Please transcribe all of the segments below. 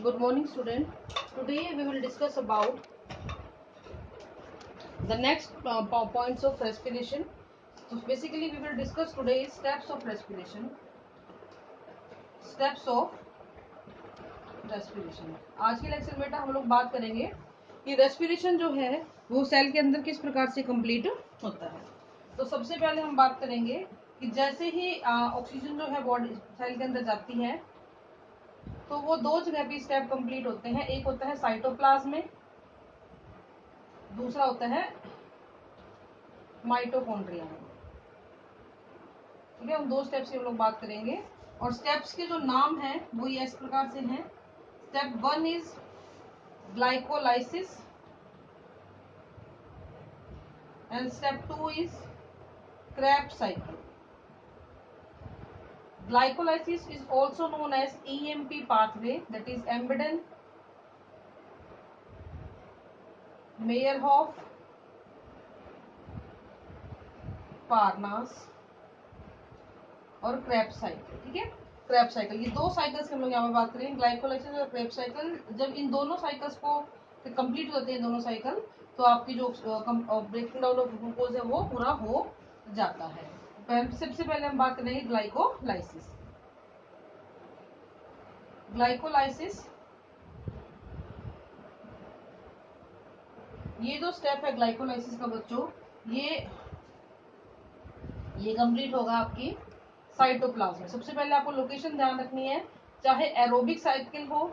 Good morning, student. Today we will discuss about the next points of respiration. So basically we will discuss today steps of respiration. Steps of respiration. आज के lecture में हम लोग बात करेंगे कि respiration जो है वो सेल के अंदर किस प्रकार से कंप्लीट होता है। तो सबसे पहले हम बात करेंगे कि जैसे ही ऑक्सीजन जो है बॉडी सेल के अंदर जाती है तो वो दो जगह पे स्टेप कंप्लीट होते हैं। एक होता है साइटोप्लाज्म में, दूसरा होता है माइटोकॉन्ड्रिया में। ठीक है, उन दो स्टेप्स की हम लोग बात करेंगे और स्टेप्स के जो नाम हैं वो ये इस प्रकार से हैं। Step 1 is glycolysis and step 2 is Krebs cycle. Glycolysis is also known as EMP pathway, that is Embeden, Meyerhoff, Parnas और क्रेब्स साइकिल। ठीक है, क्रेब्स साइकिल, ये दो साइकिल्स की हम लोग यहाँ पे बात करेंगे, ग्लाइकोलाइसिस और क्रेब्स साइकिल। जब इन दोनों साइकिल्स को कंप्लीट होते हैं दोनों साइकिल, तो आपकी जो ब्रेकिंग डाउन ऑफ ग्लूकोज है वो पूरा हो जाता है। सबसे पहले हम बात करेंगे ग्लाइकोलाइसिस। ग्लाइकोलाइसिस ये जो स्टेप है ग्लाइकोलाइसिस का बच्चों, ये कंप्लीट होगा आपकी साइटोप्लाज्म में। सबसे पहले आपको लोकेशन ध्यान रखनी है, चाहे एरोबिक साइकिल हो,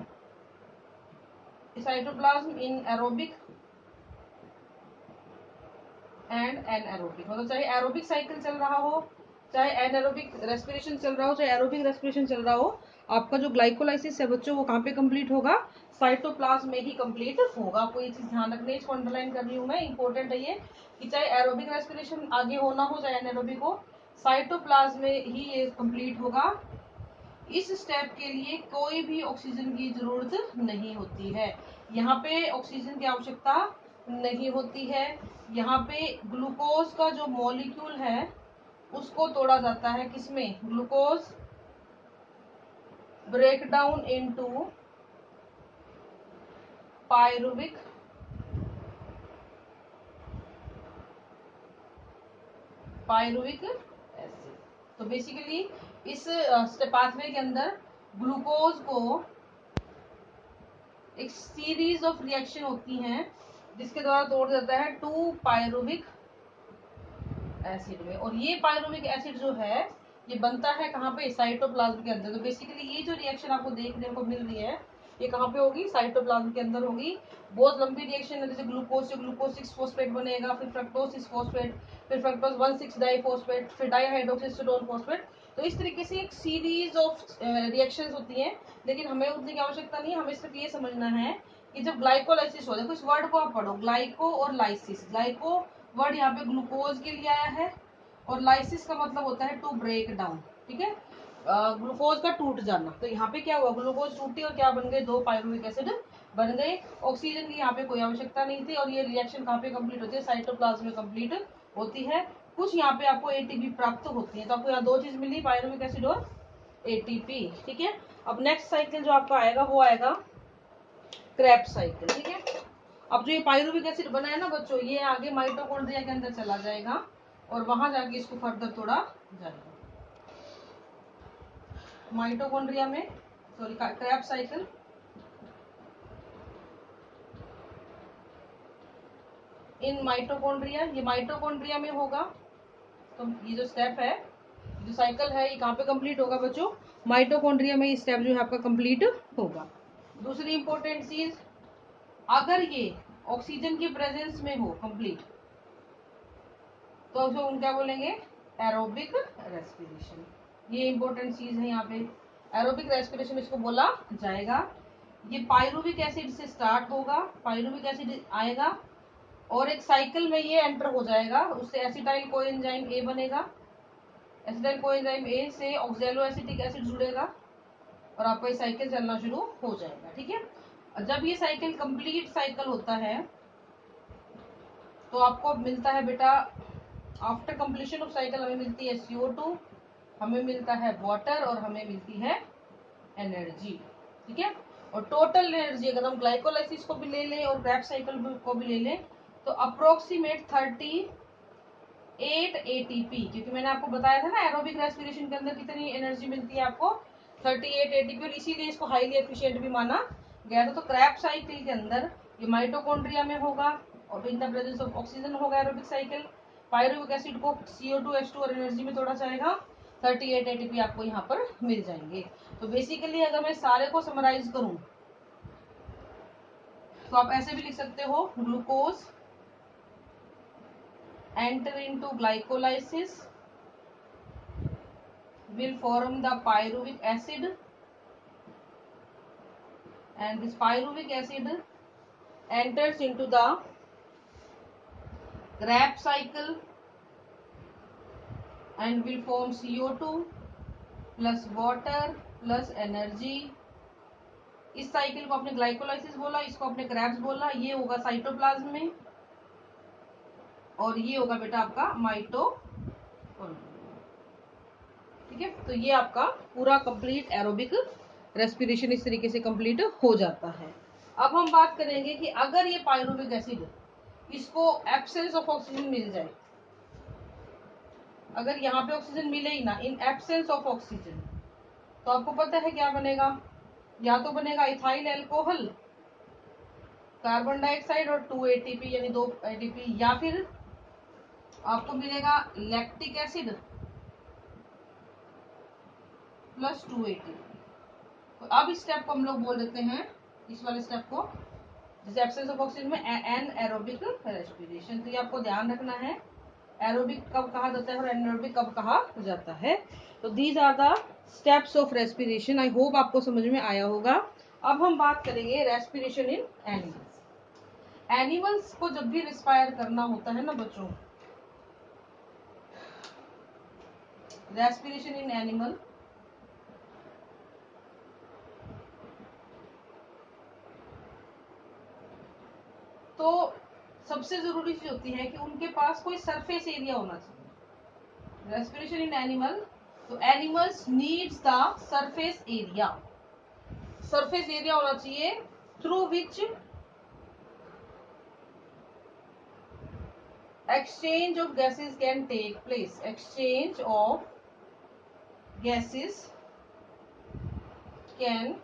cytoplasm in aerobic and anaerobic, मतलब चाहे एरोबिक साइकिल चल रहा हो, चाहे एनएरोबिक रेस्पिरेशन चल रहा हो, चाहे एरोबिक रेस्पिरेशन चल रहा हो, आपका जो ग्लाइकोलाइसिस है बच्चों वो कहाँ पे कंप्लीट होगा? साइटोप्लाज्म में ही कंप्लीट होगा। आपको ये चीज ध्यान रखनी है, इसको अंडरलाइन कर रही हूँ मैं, इंपॉर्टेंट है ये, कि चाहे एरोबिक रेस्पिरेशन आगे होना हो चाहे एनएरोबिक हो, साइटोप्लाज्म में ही ये कंप्लीट होगा। इस स्टेप के लिए कोई भी ऑक्सीजन की जरूरत नहीं होती है। यहाँ पे ऑक्सीजन की आवश्यकता नहीं होती है। यहाँ पे ग्लूकोज का जो मॉलिक्यूल है उसको तोड़ा जाता है, किसमें? Glucose break down into pyruvic acid. तो बेसिकली इस पाथवे के अंदर ग्लूकोज को एक सीरीज ऑफ रिएक्शन होती हैं जिसके द्वारा तोड़ जाता है 2 पायरुविक एसिड में। और ये पायरुविक एसिड जो है ये बनता है कहाँ पे? साइटोप्लाज्म के अंदर। तो बेसिकली ये जो रिएक्शन आपको देखने को मिल रही है ये कहाँ पे होगी? साइटोप्लाज्म के अंदर होगी। बहुत लंबी रिएक्शन है, जैसे ग्लूकोज से ग्लूकोज 6 फॉस्फेट बनेगा, फिर फ्रक्टोज 6 फॉस्फेट, फिर फ्रक्टोज 1,6 डाइफॉस्फेट, फिर डाइहाइड्रोक्सिस्टोन फॉस्फेट। तो इस तरीके से एक सीरीज ऑफ रिएक्शंस होती हैं, लेकिन हमें उतनी की आवश्यकता नहीं है। हमें सिर्फ ये समझना है कि जब ग्लाइकोलाइसिस हो, देखो इस वर्ड को आप पढ़ो, ग्लाइको और लाइसिस। ग्लाइको वर्ड यहाँ पे ग्लूकोज के लिए आया है और लाइसिस का मतलब होता है टू ब्रेक डाउन। ठीक है, ग्लूकोज का टूट जाना। तो यहाँ पे क्या हुआ? ग्लूकोज टूटी और क्या बन गए? 2 पायरुविक एसिड बन गए। ऑक्सीजन की यहाँ पे कोई आवश्यकता नहीं थी और ये रिएक्शन कहाँ पे कंप्लीट होती है? साइटोप्लाज्म में कंप्लीट होती है। कुछ यहाँ पे आपको एटीपी प्राप्त होती है। तो आपको यहाँ दो चीज मिली, पायरुविक एसिड और एटीपी। ठीक है, अब नेक्स्ट साइकिल जो आपका आएगा वो आएगा क्रेब्स साइकिल। ठीक है, अब जो ये पायरुविक एसिड बना है ना बच्चों, ये आगे माइटोकॉन्ड्रिया के अंदर चला जाएगा और वहां जाके इसको फर्दर तोड़ा जाएगा माइटोकॉन्ड्रिया में, sorry Krebs cycle. In mitochondria, ये माइटोकॉन्ड्रिया में होगा। तो ये जो स्टेप है, जो साइकिल है, ये कहाँ पे कंप्लीट होगा बच्चों? माइटोकॉन्ड्रिया में ये स्टेप जो है आपका कंप्लीट होगा। दूसरी इंपॉर्टेंट चीज, अगर ये ऑक्सीजन की प्रेजेंस में हो कंप्लीट, तो उसको हम क्या बोलेंगे? Aerobic respiration. ये इंपॉर्टेंट चीज है यहाँ पे, एरोबिक रेस्पिरेशन इसको बोला जाएगा। ये पायरुविक एसिड से स्टार्ट होगा, पायरुविक एसिड आएगा और एक साइकिल में ये एंटर हो जाएगा, उससे एसिटाइल कोएंजाइम ए बनेगा, एसिटाइल कोएंजाइम ए से ऑक्सैलो एसिटिक एसिड जुड़ेगा और आपका ये साइकिल चलना शुरू हो जाएगा। ठीक है, जब ये साइकिल कंप्लीट साइकिल होता है तो आपको मिलता है बेटा, आफ्टर कंप्लीशन ऑफ साइकिल हमें मिलती है CO2, हमें मिलता है वाटर और हमें मिलती है एनर्जी। ठीक है, और टोटल एनर्जी अगर हम ग्लाइकोलाइसिस को भी ले लें और क्रेब्स साइकिल को भी ले लें तो अप्रोक्सीमेट 38 एटीपी, क्योंकि मैंने आपको बताया था ना एरोबिक रेस्पिरेशन के अंदर कितनी एनर्जी मिलती है आपको 38 एटीपी, और इसीलिए इसको हाईली एफिशिएंट भी माना गया था। तो क्रेब्स साइकिल के अंदर ये माइटोकॉन्ड्रिया में होगा और in the presence of oxygen होगा एरोबिक साइकिल। पायरुविक एसिड को CO2 H2 और एनर्जी में तोड़ा जाएगा, 38 एटीपी आपको यहाँ पर मिल जाएंगे। तो बेसिकली अगर मैं सारे को समराइज करूं तो आप ऐसे भी लिख सकते हो, glucose enter into glycolysis will form the pyruvic acid and this pyruvic acid enters into the Krebs cycle and will form CO2 plus water plus energy। इस साइकिल को आपने ग्लाइकोलाइसिस बोला, इसको आपने क्रेब्स बोला। ये होगा साइटोप्लाज्म में और ये होगा बेटा आपका माइटोकॉन्ड्रिया। ठीक है, तो ये आपका पूरा कंप्लीट एरोबिक रेस्पिरेशन इस तरीके से कंप्लीट हो जाता है। अब हम बात करेंगे कि अगर ये पायरुविक एसिड इसको एब्सेंस ऑफ ऑक्सीजन मिल जाए, अगर यहाँ पे ऑक्सीजन मिले ही ना, इन एब्सेंस ऑफ ऑक्सीजन, तो आपको पता है क्या बनेगा, या तो बनेगा इथाइल एल्कोहल, कार्बन डाइऑक्साइड और 2 एटीपी यानी 2 एटीपी, या फिर आपको मिलेगा लैक्टिक एसिड प्लस 2 एटीपी। तो अब इस स्टेप को हम लोग बोल देते हैं, इस वाले स्टेप को, जैसे एब्सेंस ऑफ ऑक्सीजन में एनाएरोबिक रेस्पिरेशन। तो ये आपको ध्यान रखना है, एरोबिक कब कहा जाता है और एनाएरोबिक कब कहा जाता है। तो these are the steps of respiration. I hope आपको समझ में आया होगा। अब हम बात करेंगे रेस्पिरेशन इन एनिमल्स। एनिमल्स को जब भी रिस्पायर करना होता है ना बच्चों, रेस्पिरेशन इन एनिमल, तो सबसे जरूरी चीज होती है कि उनके पास कोई सरफेस एरिया होना चाहिए। रेस्पिरेशन इन एनिमल, तो animals needs the surface area. Surface area होना चाहिए through which exchange of gases can take place। exchange of gases can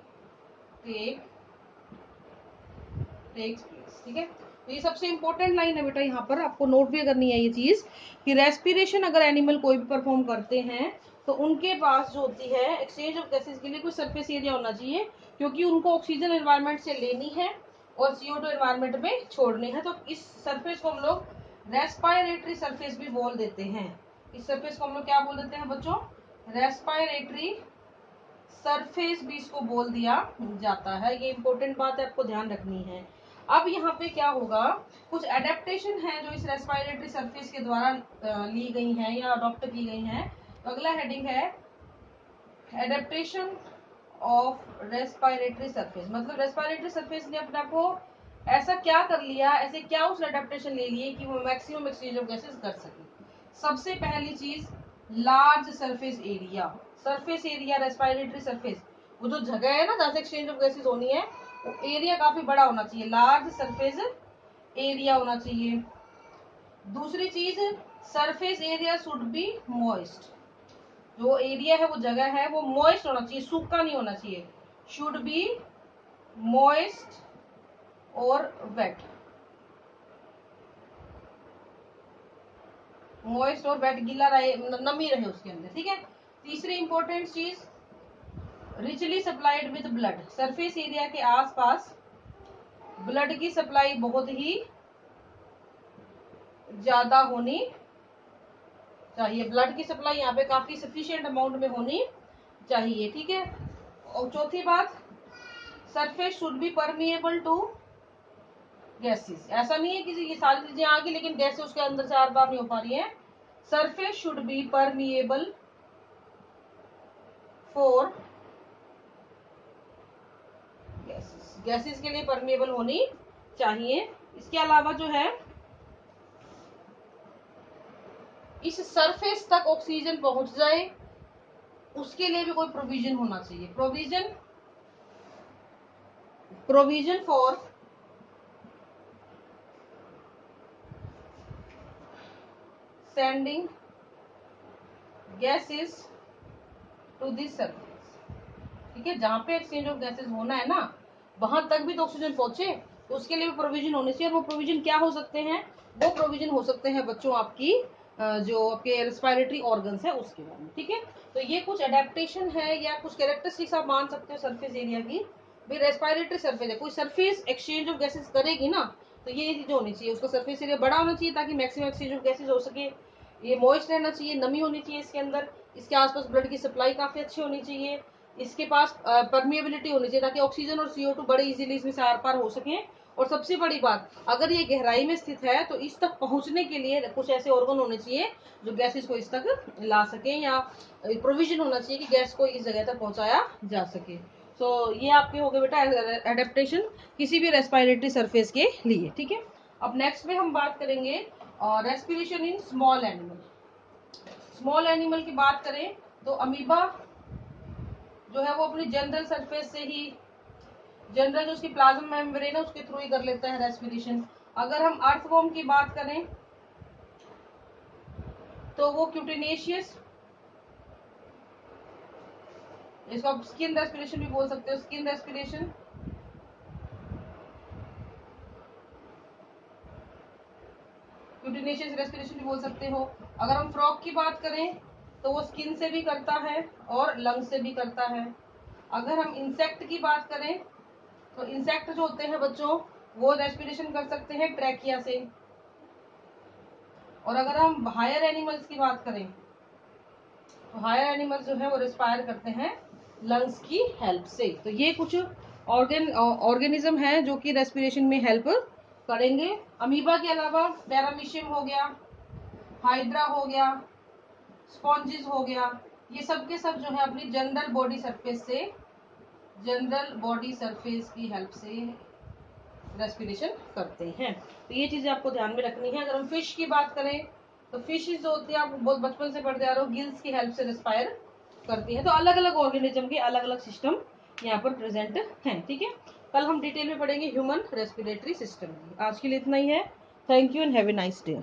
takes place। ठीक है, तो ये सबसे इंपॉर्टेंट लाइन है बेटा, यहाँ पर आपको नोट भी करनी है ये चीज कि रेस्पिरेशन अगर एनिमल कोई भी परफॉर्म करते हैं तो उनके पास जो होती है एक्सचेंज ऑफ गैसेस के लिए कोई सरफेस एरिया होना चाहिए, क्योंकि उनको ऑक्सीजन एनवायरनमेंट से लेनी है और CO2 एनवायरनमेंट में छोड़नी है। तो इस सरफेस को हम लोग रेस्पायरेटरी सरफेस भी बोल देते हैं। इस सरफेस को हम लोग क्या बोल देते हैं बच्चों, रेस्पायरेटरी सरफेस भी इसको बोल दिया जाता है। ये इंपॉर्टेंट बात है, आपको ध्यान रखनी है। अब यहाँ पे क्या होगा, कुछ एडेप्टेशन है जो इस रेस्पायरेटरी सरफेस के द्वारा ली गई है या अडॉप्ट की गई है। तो अगला हेडिंग है एडेप्टेशन ऑफ रेस्पायरेटरी सरफेस। मतलब रेस्पायरेटरी सरफेस ने अपने आप को ऐसा क्या कर लिया, ऐसे क्या उसने एडेप्टेशन ले लिए कि वो मैक्सिमम एक्सचेंज ऑफ गैसेस कर सके। सबसे पहली चीज large surface area. Surface area respiratory surface, वो जो जगह है ना जहां से एक्सचेंज ऑफ गैसेस होनी है, वो एरिया काफी बड़ा होना चाहिए, लार्ज सरफेस एरिया होना चाहिए। दूसरी चीज, surface area should be moist. जो एरिया है, वो जगह है, वो मॉइस्ट होना चाहिए, सूखा नहीं होना चाहिए। शुड बी मॉइस्ट और वेट। मॉइस्ट और वेट, गीला रहे, नमी रहे उसके अंदर। ठीक है, तीसरी इंपॉर्टेंट चीज, richly supplied with blood. Surface area के आसपास ब्लड की सप्लाई बहुत ही ज्यादा होनी चाहिए। ब्लड की सप्लाई यहाँ पे काफी सफिशिएंट अमाउंट में होनी चाहिए। ठीक है, और चौथी बात, surface should be permeable to gases. ऐसा नहीं है कि ये सारी चीजें आ गई लेकिन गैसेस उसके अंदर से बार नहीं हो पा रही है। Surface should be permeable for gases. Gases के लिए परमिएबल होनी चाहिए। इसके अलावा जो है, इस सरफेस तक ऑक्सीजन पहुंच जाए उसके लिए भी कोई प्रोविजन होना चाहिए। Provision provision for sending gases to the surface। ठीक है, जहां पे एक्सचेंज ऑफ गैसेस होना है ना, वहां तक भी तो ऑक्सीजन पहुंचे, तो उसके लिए भी प्रोविजन होने चाहिए। और वो प्रोविजन क्या हो सकते हैं? वो प्रोविजन हो सकते हैं बच्चों आपकी जो आपके रेस्पिरेटरी ऑर्गन्स है उसके बारे में। ठीक है, तो ये कुछ अडेप्टेशन है या कुछ कैरेक्टरिस्टिक्स आप मान सकते हो सरफेस एरिया की। भाई रेस्पिरेटरी सरफेस है, कोई सरफेस एक्सचेंज ऑफ गैसेस करेगी ना, तो ये चीजें होनी चाहिए। उसका सरफेस एरिया बड़ा होना चाहिए ताकि मैक्सिमम एक्सचेंज ऑफ गैसेस हो सके। ये मॉइस्ट रहना चाहिए, नमी होनी चाहिए इसके अंदर, इसके आसपास ब्लड की सप्लाई काफी अच्छी होनी चाहिए, इसके पास परमिएबिलिटी होनी चाहिए ताकि ऑक्सीजन और CO2 बड़े इजीली इसमें से आर पार हो सके। और सबसे बड़ी बात, अगर ये गहराई में स्थित है तो इस तक पहुंचने के लिए कुछ ऐसे ऑर्गन होने चाहिए जो गैसेस को इस तक ला सके, या प्रोविजन होना चाहिए कि गैस को इस जगह तक पहुंचाया जा सके। सो ये आपके हो गए बेटा एडेप्टेशन किसी भी रेस्पिरेटरी सरफेस के लिए। ठीक है, अब नेक्स्ट में हम बात करेंगे respiration in small animal. Small animal की बात करें तो अमीबा जो है वो अपनी जनरल सरफेस से ही, जनरल जो उसकी प्लाज्मा मेम्ब्रेन है उसके थ्रू ही कर लेता है रेस्पिरेशन। अगर हम अर्थवॉर्म की बात करें तो वो क्यूटिनेशियस, इसको आप स्किन रेस्पिरेशन भी बोल सकते हो, स्किन रेस्पिरेशन। क्यूटिनेशियस रेस्पिरेशन भी बोल सकते हो। अगर हम फ्रॉग की बात करें तो वो स्किन से भी करता है और लंग से भी करता है। अगर हम इंसेक्ट की बात करें तो इंसेक्ट जो होते हैं बच्चों वो रेस्पिरेशन कर सकते हैं ट्रैकिया से। और अगर हम हायर एनिमल्स की बात करें तो हायर एनिमल्स जो है वो रेस्पायर करते हैं लंग्स की हेल्प से। तो ये कुछ ऑर्गेनिज्म है जो कि रेस्पिरेशन में हेल्प करेंगे। अमीबा के अलावा पैरामीशियम हो गया, हाइड्रा हो गया, स्पॉन्जेस हो गया, ये सब के सब जो है अपनी जनरल बॉडी सरफेस से, जनरल बॉडी सरफेस की हेल्प से रेस्पिरेशन करते हैं। तो ये चीजें आपको ध्यान में रखनी है। अगर हम फिश की बात करें तो फिश जो होती है आप बहुत बचपन से पढ़ते आ रहे हो, गिल्स की हेल्प से रेस्पायर करती है। तो अलग अलग ऑर्गेनिज्म के अलग अलग सिस्टम यहाँ पर प्रेजेंट हैं। ठीक है, कल हम डिटेल में पढ़ेंगे ह्यूमन रेस्पिरेटरी सिस्टम। आज के लिए इतना ही है। Thank you and have a nice day.